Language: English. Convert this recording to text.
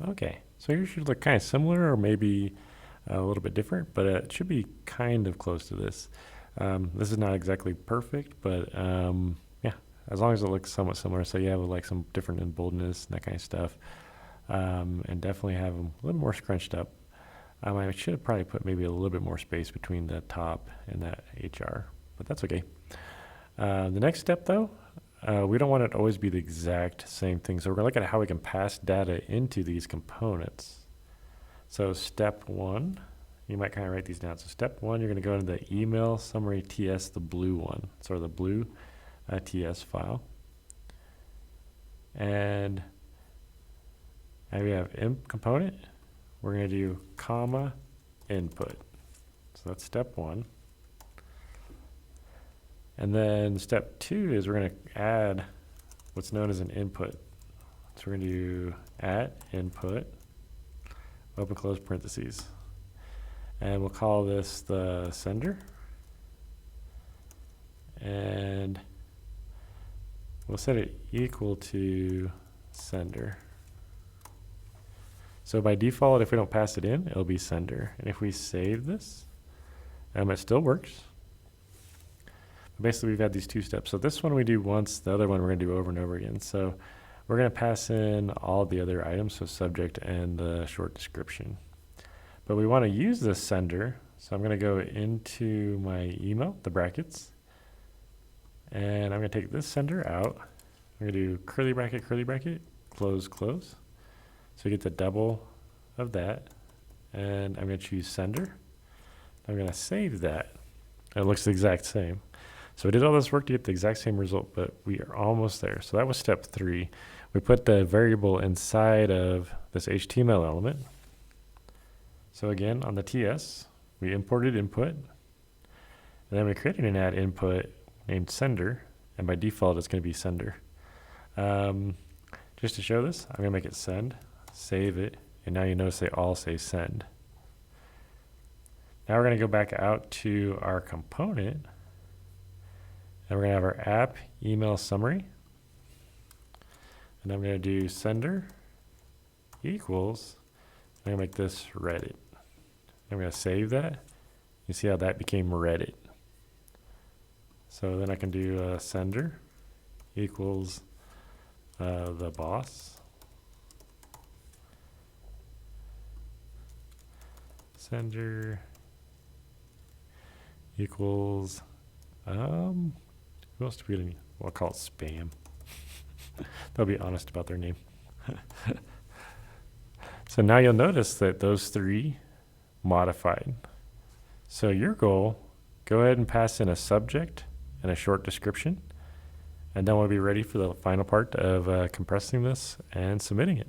Okay, so yours should look kind of similar or maybe a little bit different, but it should be kind of close to this. This is not exactly perfect, but yeah, as long as it looks somewhat similar. So you have like some different in boldness and that kind of stuff, and definitely have them a little more scrunched up. I should have probably put maybe a little bit more space between the top and that HR, but that's okay. The next step though, we don't want it to always be the exact same thing. So we're going to look at how we can pass data into these components. So step one, you might kind of write these down. So step one, you're going to go into the email summary TS, the blue one, sort of the blue TS file. And now we have imp component. We're going to do comma input. So that's step one. And then step two is we're going to add what's known as an input. So we're going to do at input, open close parentheses. And we'll call this the sender. And we'll set it equal to sender. So by default, if we don't pass it in, it'll be sender. And if we save this, it still works. Basically, we've had these two steps. So this one we do once, the other one we're going to do over and over again. So we're going to pass in all the other items, so subject and the short description. But we want to use this sender, so I'm going to go into my email, the brackets, and I'm going to take this sender out. I'm going to do curly bracket, close, close. So we get the double of that, and I'm going to choose sender. I'm going to save that. It looks the exact same. So we did all this work to get the exact same result, but we are almost there. So that was step three. We put the variable inside of this HTML element. So again, on the TS, we imported input, and then we created an add input named sender, and by default, it's going to be sender. Just to show this, I'm going to make it send, save it, and now you notice they all say send. Now we're going to go back out to our component, and we're going to have our app email summary. And I'm going to do sender equals, I'm going to make this Reddit. I'm going to save that. You see how that became Reddit. So then I can do sender equals the boss. Sender equals, who else do we need? Well, I'll call it spam. They'll be honest about their name. So now you'll notice that those three modified. So your goal, go ahead and pass in a subject and a short description, and then we'll be ready for the final part of compressing this and submitting it.